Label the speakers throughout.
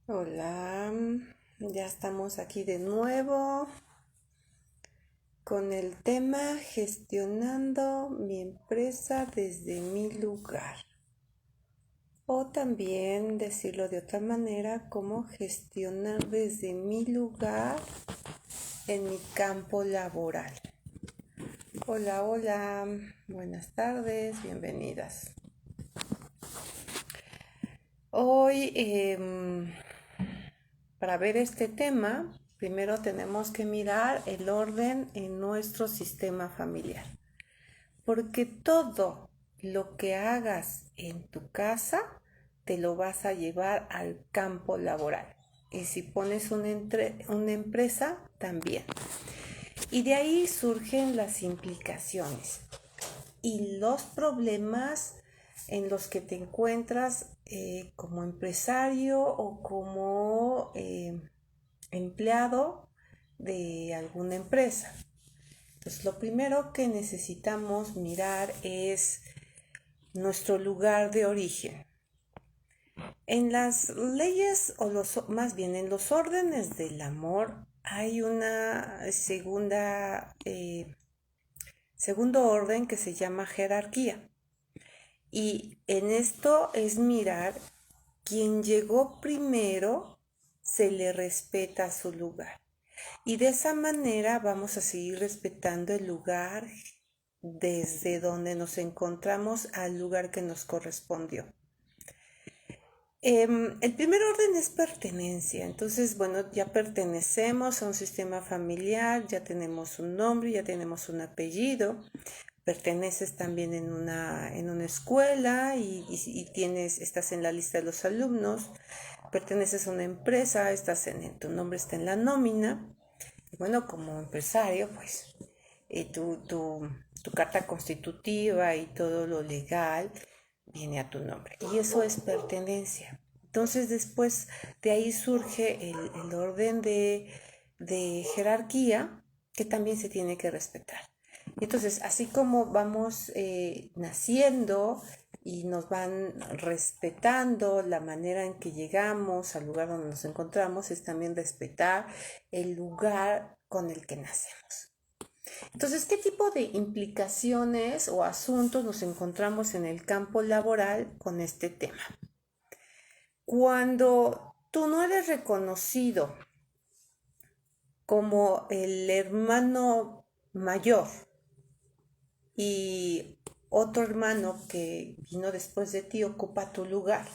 Speaker 1: Hola, ya estamos aquí de nuevo con el tema gestionando mi empresa desde mi lugar. O también decirlo de otra manera, cómo gestionar desde mi lugar en mi campo laboral. Hola, hola, buenas tardes, bienvenidas. Hoy para ver este tema, primero tenemos que mirar el orden en nuestro sistema familiar, porque todo lo que hagas en tu casa te lo vas a llevar al campo laboral. Y si pones una empresa, también. Y de ahí surgen las implicaciones y los problemas en los que te encuentras como empresario o como empleado de alguna empresa. Entonces, lo primero que necesitamos mirar es nuestro lugar de origen. En las leyes, más bien en los órdenes del amor, hay una segundo orden que se llama jerarquía. Y en esto es mirar quien llegó primero se le respeta su lugar. Y de esa manera vamos a seguir respetando el lugar desde donde nos encontramos al lugar que nos correspondió. El primer orden es pertenencia. Entonces, bueno, ya pertenecemos a un sistema familiar, ya tenemos un nombre, ya tenemos un apellido. Perteneces también en una escuela y estás en la lista de los alumnos. Perteneces a una empresa, tu nombre está en la nómina. Y bueno, como empresario, pues tu carta constitutiva y todo lo legal viene a tu nombre. Y eso es pertenencia. Entonces después de ahí surge el orden de jerarquía que también se tiene que respetar. Entonces, así como vamos naciendo y nos van respetando la manera en que llegamos al lugar donde nos encontramos, es también respetar el lugar con el que nacemos. Entonces, ¿qué tipo de implicaciones o asuntos nos encontramos en el campo laboral con este tema? Cuando tú no eres reconocido como el hermano mayor y otro hermano que vino después de ti ocupa tu lugar,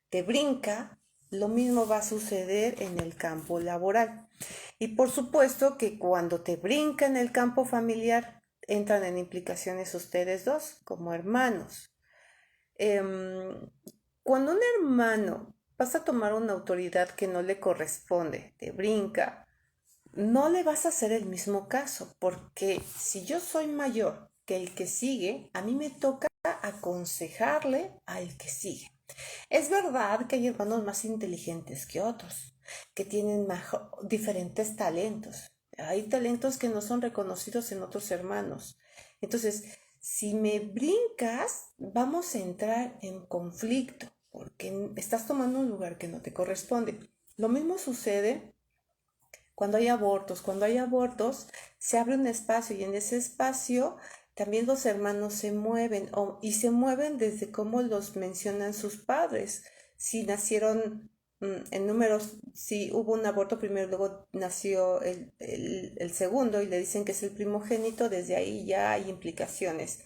Speaker 1: te brinca, lo mismo va a suceder en el campo laboral. Y por supuesto que cuando te brinca en el campo familiar, entran en implicaciones ustedes dos como hermanos. Cuando un hermano pasa a tomar una autoridad que no le corresponde, te brinca, no le vas a hacer el mismo caso, porque si yo soy mayor que el que sigue, a mí me toca aconsejarle al que sigue. Es verdad que hay hermanos más inteligentes que otros, que tienen diferentes talentos. Hay talentos que no son reconocidos en otros hermanos. Entonces, si me brincas, vamos a entrar en conflicto, porque estás tomando un lugar que no te corresponde. Lo mismo sucede cuando hay abortos. Cuando hay abortos, se abre un espacio y en ese espacio también los hermanos se mueven y se mueven desde cómo los mencionan sus padres. Si nacieron en números, si hubo un aborto primero, luego nació el segundo y le dicen que es el primogénito, desde ahí ya hay implicaciones.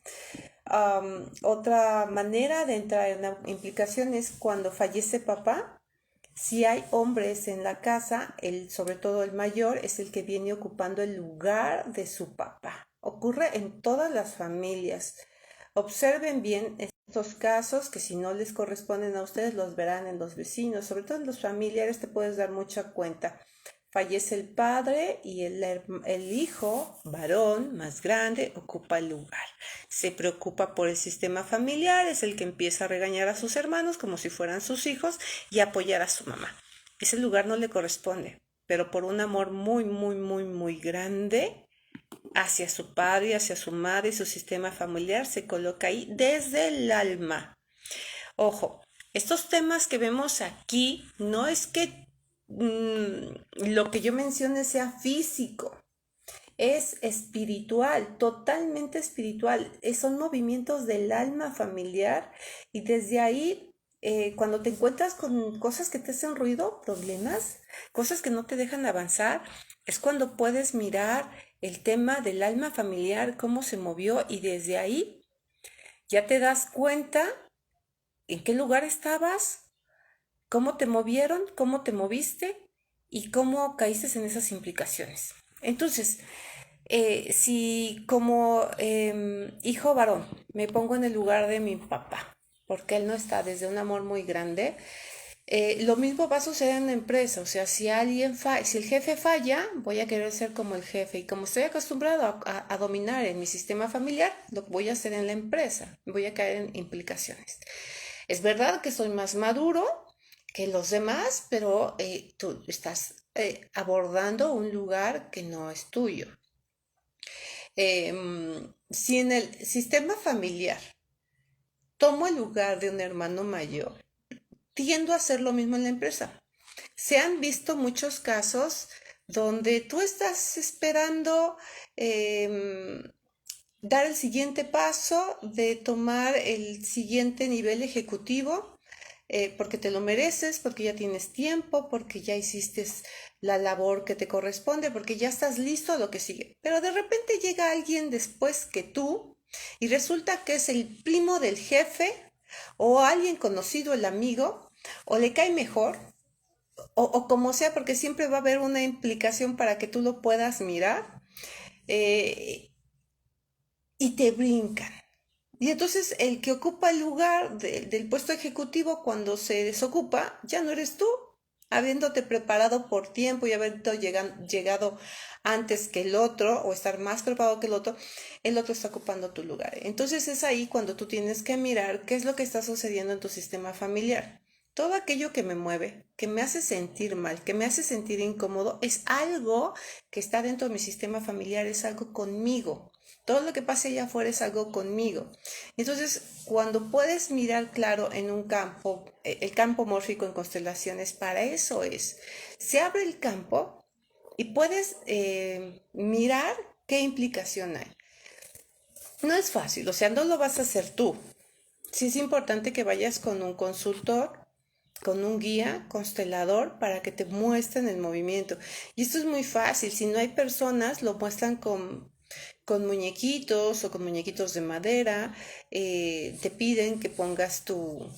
Speaker 1: Otra manera de entrar en una implicación es cuando fallece papá. Si hay hombres en la casa, sobre todo el mayor, es el que viene ocupando el lugar de su papá. Ocurre en todas las familias. Observen bien estos casos que si no les corresponden a ustedes los verán en los vecinos, sobre todo en los familiares te puedes dar mucha cuenta. Fallece el padre y el hijo, varón, más grande, ocupa el lugar. Se preocupa por el sistema familiar, es el que empieza a regañar a sus hermanos como si fueran sus hijos y apoyar a su mamá. Ese lugar no le corresponde, pero por un amor muy, muy, muy, muy grande hacia su padre, hacia su madre y su sistema familiar, se coloca ahí desde el alma. Ojo, Estos temas que vemos aquí no es que lo que yo mencione sea físico, es espiritual, totalmente espiritual. Son movimientos del alma familiar y desde ahí, cuando te encuentras con cosas que te hacen ruido, problemas, cosas que no te dejan avanzar, es cuando puedes mirar el tema del alma familiar, cómo se movió y desde ahí ya te das cuenta en qué lugar estabas, cómo te movieron, cómo te moviste y cómo caíste en esas implicaciones. Entonces, si como hijo varón me pongo en el lugar de mi papá, porque él no está desde un amor muy grande, lo mismo va a suceder en la empresa. O sea, si si el jefe falla, voy a querer ser como el jefe. Y como estoy acostumbrado a dominar en mi sistema familiar, lo voy a hacer en la empresa. Voy a caer en implicaciones. Es verdad que soy más maduro que los demás, pero tú estás abordando un lugar que no es tuyo. Si en el sistema familiar tomo el lugar de un hermano mayor, tiendo a hacer lo mismo en la empresa. Se han visto muchos casos donde tú estás esperando dar el siguiente paso de tomar el siguiente nivel ejecutivo, porque te lo mereces, porque ya tienes tiempo, porque ya hiciste la labor que te corresponde, porque ya estás listo a lo que sigue. Pero de repente llega alguien después que tú y resulta que es el primo del jefe o alguien conocido, el amigo, o le cae mejor, o como sea, porque siempre va a haber una implicación para que tú lo puedas mirar, eh, y te brincan. Y entonces el que ocupa el lugar del puesto ejecutivo cuando se desocupa, ya no eres tú, habiéndote preparado por tiempo y habiendo llegado antes que el otro o estar más preparado que el otro está ocupando tu lugar. Entonces es ahí cuando tú tienes que mirar qué es lo que está sucediendo en tu sistema familiar. Todo aquello que me mueve, que me hace sentir mal, que me hace sentir incómodo, es algo que está dentro de mi sistema familiar, es algo conmigo. Todo lo que pase allá afuera es algo conmigo. Entonces, cuando puedes mirar claro en un campo, el campo mórfico en constelaciones, para eso es. Se abre el campo y puedes mirar qué implicación hay. No es fácil, o sea, no lo vas a hacer tú. Sí es importante que vayas con un consultor, con un guía constelador para que te muestren el movimiento. Y esto es muy fácil, si no hay personas, lo muestran con muñequitos o con muñequitos de madera, te piden que pongas tu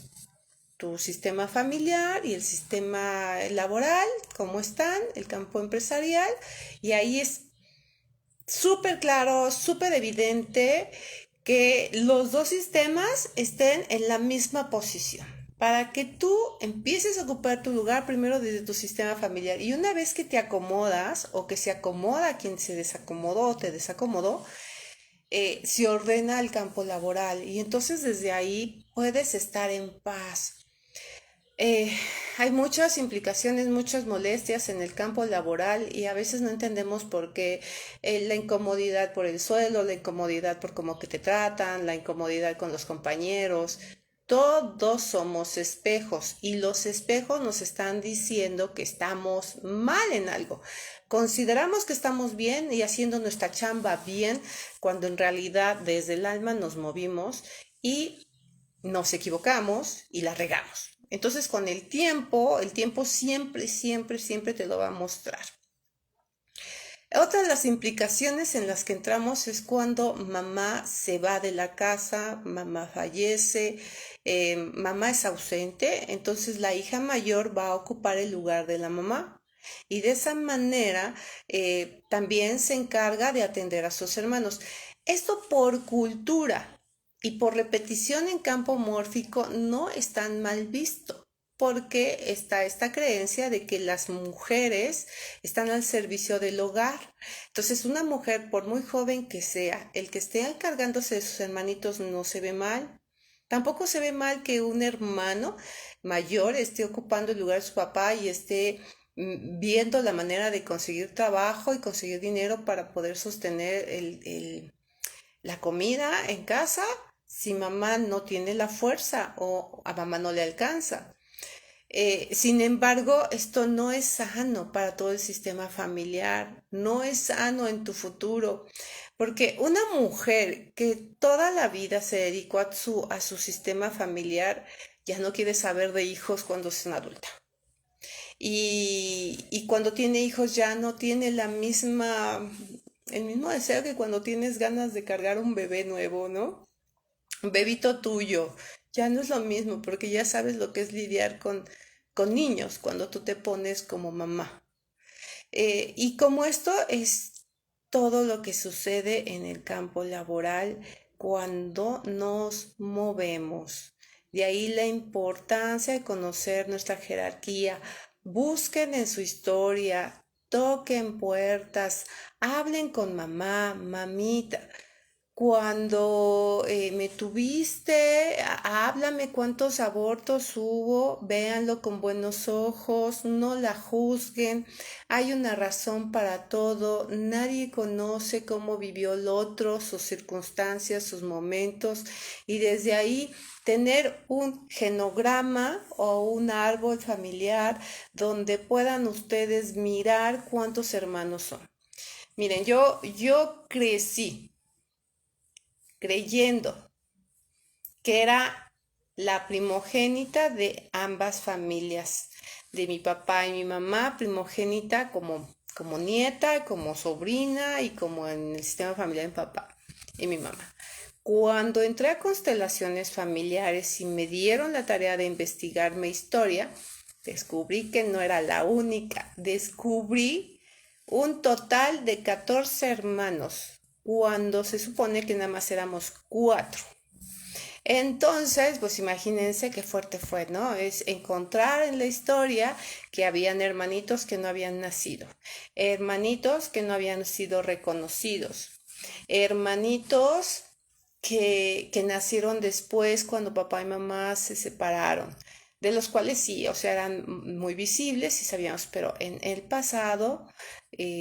Speaker 1: sistema familiar y el sistema laboral, cómo están, el campo empresarial, y ahí es súper claro, súper evidente que los dos sistemas estén en la misma posición. Para que tú empieces a ocupar tu lugar primero desde tu sistema familiar. Y una vez que te acomodas o que se acomoda quien se desacomodó o te desacomodó, se ordena el campo laboral. Y entonces desde ahí puedes estar en paz. Eh, Hay muchas implicaciones, muchas molestias en el campo laboral y a veces no entendemos por qué la incomodidad por el suelo, la incomodidad por cómo que te tratan, la incomodidad con los compañeros. Todos somos espejos y los espejos nos están diciendo que estamos mal en algo. Consideramos que estamos bien y haciendo nuestra chamba bien cuando en realidad desde el alma nos movimos y nos equivocamos y la regamos. Entonces con el tiempo siempre, siempre, siempre te lo va a mostrar. Otra de las implicaciones en las que entramos es cuando mamá se va de la casa, mamá fallece, mamá es ausente, entonces la hija mayor va a ocupar el lugar de la mamá. Y de esa manera también se encarga de atender a sus hermanos. Esto por cultura y por repetición en campo mórfico no es tan mal visto, porque está esta creencia de que las mujeres están al servicio del hogar. Entonces, una mujer, por muy joven que sea, el que esté encargándose de sus hermanitos no se ve mal. Tampoco se ve mal que un hermano mayor esté ocupando el lugar de su papá y esté viendo la manera de conseguir trabajo y conseguir dinero para poder sostener la comida en casa si mamá no tiene la fuerza o a mamá no le alcanza. Sin embargo, esto no es sano para todo el sistema familiar, no es sano en tu futuro, porque una mujer que toda la vida se dedicó a su sistema familiar ya no quiere saber de hijos cuando es una adulta. Y cuando tiene hijos ya no tiene el mismo deseo que cuando tienes ganas de cargar un bebé nuevo, ¿no? Un bebito tuyo. Ya no es lo mismo porque ya sabes lo que es lidiar con niños cuando tú te pones como mamá. Y como esto es todo lo que sucede en el campo laboral cuando nos movemos. De ahí la importancia de conocer nuestra jerarquía. Busquen en su historia, toquen puertas, hablen con mamá, mamita. Cuando me tuviste, háblame cuántos abortos hubo, véanlo con buenos ojos, no la juzguen, hay una razón para todo, nadie conoce cómo vivió el otro, sus circunstancias, sus momentos, y desde ahí tener un genograma o un árbol familiar donde puedan ustedes mirar cuántos hermanos son. Miren, yo crecí creyendo que era la primogénita de ambas familias, de mi papá y mi mamá, primogénita como nieta, como sobrina y como en el sistema familiar de mi papá y mi mamá. Cuando entré a constelaciones familiares y me dieron la tarea de investigarme historia, descubrí que no era la única. Descubrí un total de 14 hermanos, cuando se supone que nada más éramos 4. Entonces, pues imagínense qué fuerte fue, ¿no? Es encontrar en la historia que habían hermanitos que no habían nacido, hermanitos que no habían sido reconocidos, hermanitos que nacieron después cuando papá y mamá se separaron, de los cuales sí, o sea, eran muy visibles y sabíamos, pero en el pasado,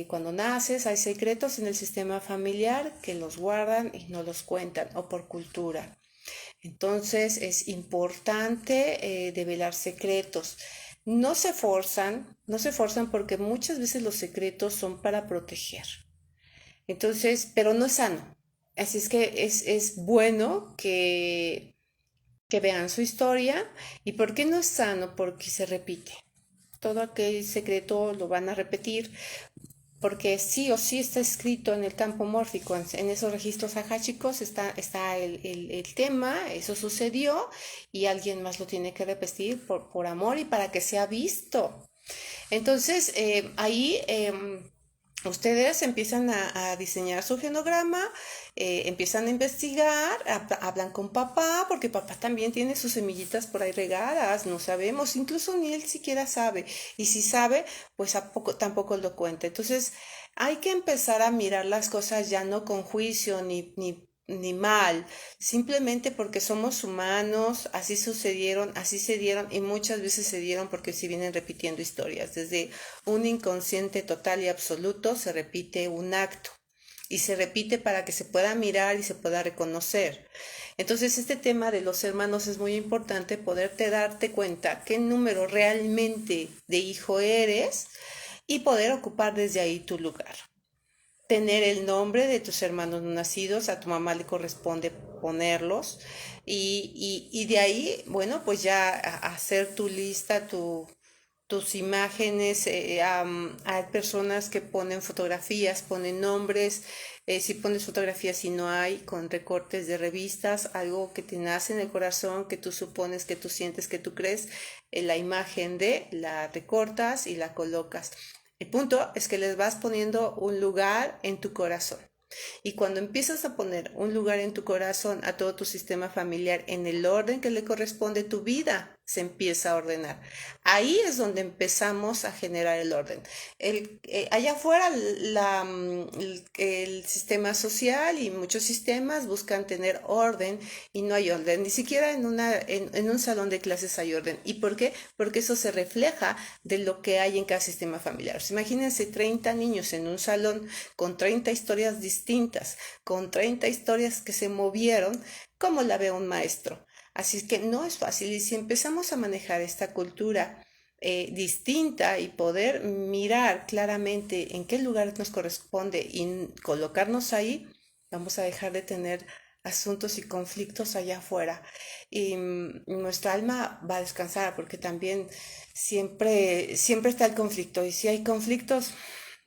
Speaker 1: cuando naces, hay secretos en el sistema familiar que los guardan y no los cuentan, o por cultura. Entonces es importante develar secretos. No se forzan porque muchas veces los secretos son para proteger. Entonces, pero no es sano. Así es que es bueno que vean su historia. ¿Y por qué no es sano? Porque se repite. Todo aquel secreto lo van a repetir porque sí o sí está escrito en el campo mórfico, en esos registros ajáchicos está el tema, eso sucedió y alguien más lo tiene que repetir por amor y para que sea visto. Entonces, ahí ustedes empiezan a diseñar su genograma, empiezan a investigar, hablan con papá, porque papá también tiene sus semillitas por ahí regadas, no sabemos, incluso ni él siquiera sabe, y si sabe, pues tampoco lo cuenta. Entonces, hay que empezar a mirar las cosas ya no con juicio ni mal, simplemente porque somos humanos, así sucedieron, así se dieron y muchas veces se dieron porque se vienen repitiendo historias. Desde un inconsciente total y absoluto se repite un acto y se repite para que se pueda mirar y se pueda reconocer. Entonces este tema de los hermanos es muy importante, poderte darte cuenta qué número realmente de hijo eres y poder ocupar desde ahí tu lugar. Tener el nombre de tus hermanos no nacidos, a tu mamá le corresponde ponerlos y de ahí, bueno, pues ya hacer tu lista, tus imágenes, hay personas que ponen fotografías, ponen nombres, si pones fotografías y no hay, con recortes de revistas, algo que te nace en el corazón, que tú supones, que tú sientes, que tú crees, la imagen la recortas y la colocas. El punto es que les vas poniendo un lugar en tu corazón. Y cuando empiezas a poner un lugar en tu corazón a todo tu sistema familiar en el orden que le corresponde, tu vida se empieza a ordenar. Ahí es donde empezamos a generar el orden. Allá afuera el sistema social y muchos sistemas buscan tener orden y no hay orden. Ni siquiera en un salón de clases hay orden. ¿Y por qué? Porque eso se refleja de lo que hay en cada sistema familiar. Pues imagínense 30 niños en un salón con 30 historias distintas, con 30 historias que se movieron. como la ve un maestro. Así es que no es fácil y si empezamos a manejar esta cultura distinta y poder mirar claramente en qué lugar nos corresponde y colocarnos ahí, vamos a dejar de tener asuntos y conflictos allá afuera. Y nuestra alma va a descansar porque también siempre está el conflicto. Y si hay conflictos,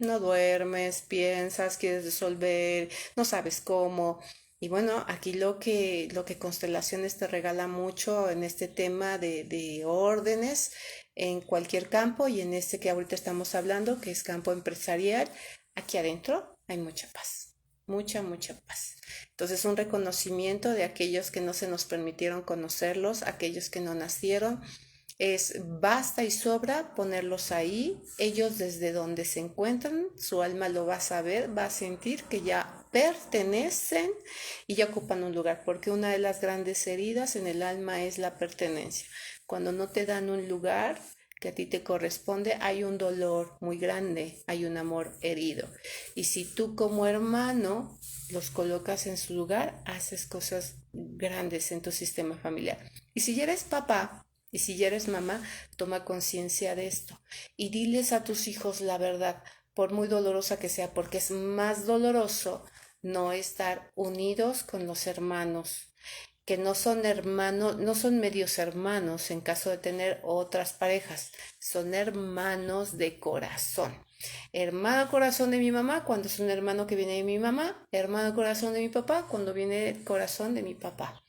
Speaker 1: no duermes, piensas, quieres resolver, no sabes cómo. Y bueno, aquí lo que Constelaciones te regala mucho en este tema de órdenes en cualquier campo y en este que ahorita estamos hablando, que es campo empresarial, aquí adentro hay mucha paz, mucha paz. Entonces, un reconocimiento de aquellos que no se nos permitieron conocerlos, aquellos que no nacieron, es basta y sobra ponerlos ahí, ellos desde donde se encuentran, su alma lo va a saber, va a sentir que ya pertenecen y ya ocupan un lugar, porque una de las grandes heridas en el alma es la pertenencia. Cuando no te dan un lugar que a ti te corresponde, hay un dolor muy grande, hay un amor herido. Y si tú como hermano los colocas en su lugar, haces cosas grandes en tu sistema familiar. Y si ya eres papá, y si ya eres mamá, toma conciencia de esto y diles a tus hijos la verdad, por muy dolorosa que sea, porque es más doloroso no estar unidos con los hermanos, que no son hermanos, no son medios hermanos en caso de tener otras parejas, son hermanos de corazón. Hermano corazón de mi mamá cuando es un hermano que viene de mi mamá, hermano corazón de mi papá cuando viene el corazón de mi papá.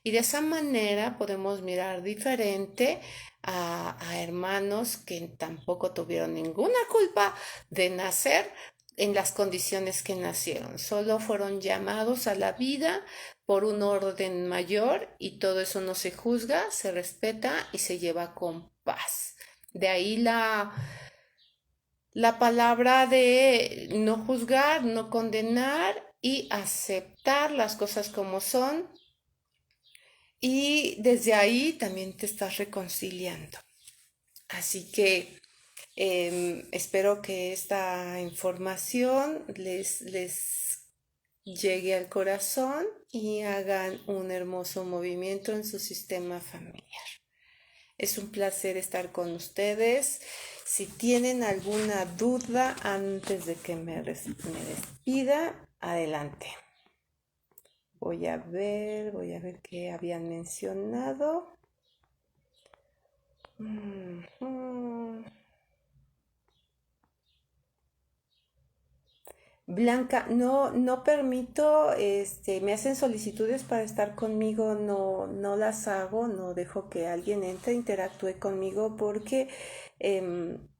Speaker 1: Y de esa manera podemos mirar diferente a hermanos que tampoco tuvieron ninguna culpa de nacer en las condiciones que nacieron. Solo fueron llamados a la vida por un orden mayor y todo eso no se juzga, se respeta y se lleva con paz. De ahí la palabra de no juzgar, no condenar y aceptar las cosas como son y desde ahí también te estás reconciliando. Así que espero que esta información les llegue al corazón y hagan un hermoso movimiento en su sistema familiar. Es un placer estar con ustedes. Si tienen alguna duda antes de que me despida, adelante. Voy a ver qué habían mencionado. Blanca, no permito, me hacen solicitudes para estar conmigo, no las hago, no dejo que alguien entre, interactúe conmigo porque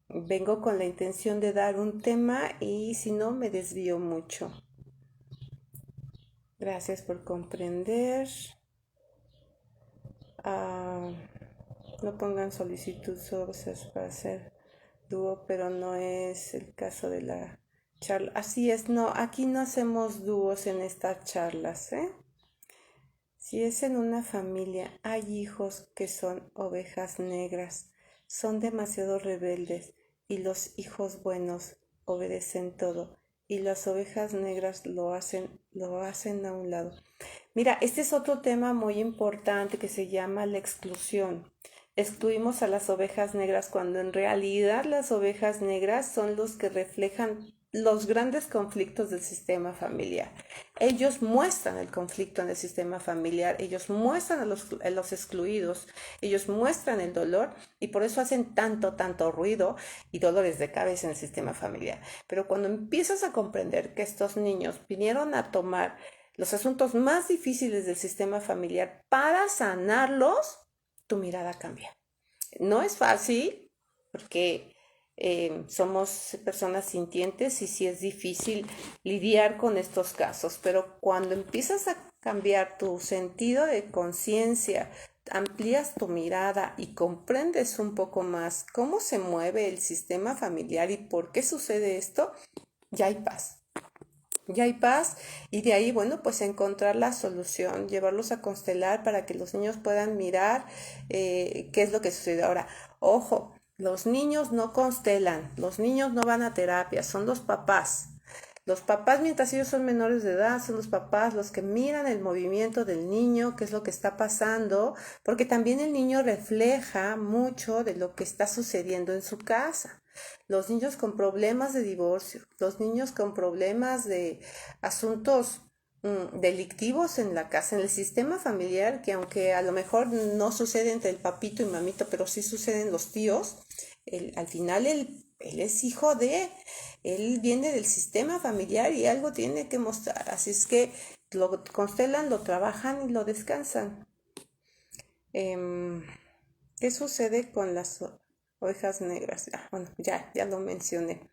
Speaker 1: vengo con la intención de dar un tema y si no me desvío mucho. Gracias por comprender. No pongan solicitud solo para hacer dúo, pero no es el caso de la charla. Así es, no, aquí no hacemos dúos en estas charlas, ¿eh? Si es en una familia, hay hijos que son ovejas negras, son demasiado rebeldes y los hijos buenos obedecen todo y las ovejas negras lo hacen a un lado. Mira, este es otro tema muy importante que se llama la exclusión. Excluimos a las ovejas negras cuando en realidad las ovejas negras son los que reflejan los grandes conflictos del sistema familiar. Ellos muestran el conflicto en el sistema familiar, ellos muestran a los excluidos, ellos muestran el dolor y por eso hacen tanto ruido y dolores de cabeza en el sistema familiar. Pero cuando empiezas a comprender que estos niños vinieron a tomar los asuntos más difíciles del sistema familiar para sanarlos, tu mirada cambia. No es fácil porque somos personas sintientes y sí es difícil lidiar con estos casos, pero cuando empiezas a cambiar tu sentido de conciencia, amplías tu mirada y comprendes un poco más cómo se mueve el sistema familiar y por qué sucede esto, ya hay paz. Ya hay paz y de ahí, bueno, pues encontrar la solución, llevarlos a constelar para que los niños puedan mirar qué es lo que sucede. Ahora, ojo, los niños no constelan, los niños no van a terapia, son los papás. Los papás, mientras ellos son menores de edad, son los papás los que miran el movimiento del niño, qué es lo que está pasando, porque también el niño refleja mucho de lo que está sucediendo en su casa. Los niños con problemas de divorcio, los niños con problemas de asuntos delictivos en la casa, en el sistema familiar, que aunque a lo mejor no sucede entre el papito y mamito, pero sí suceden los tíos, al final él es hijo de, él viene del sistema familiar y algo tiene que mostrar. Así es que lo constelan, lo trabajan y lo descansan. Em, ¿Qué sucede con las ovejas negras? Bueno, ya lo mencioné,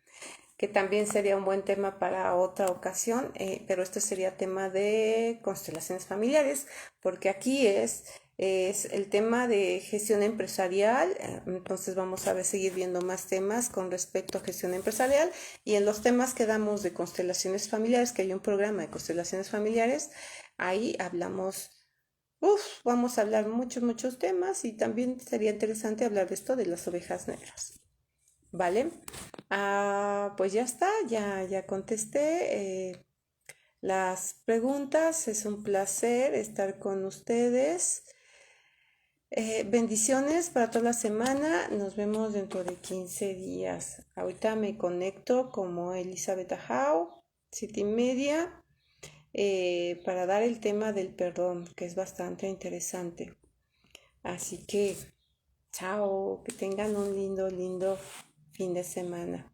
Speaker 1: que también sería un buen tema para otra ocasión, pero este sería tema de constelaciones familiares, porque aquí es el tema de gestión empresarial. Entonces vamos a ver, seguir viendo más temas con respecto a gestión empresarial, y en los temas que damos de constelaciones familiares, que hay un programa de constelaciones familiares, ahí hablamos. Vamos a hablar muchos temas, y también sería interesante hablar de esto de las ovejas negras. ¿Vale? Pues ya está, ya contesté las preguntas. Es un placer estar con ustedes. Bendiciones para toda la semana. Nos vemos dentro de 15 días. Ahorita me conecto como Elizabeth Ajao, 7:30, para dar el tema del perdón, que es bastante interesante. Así que, chao, que tengan un lindo fin de semana.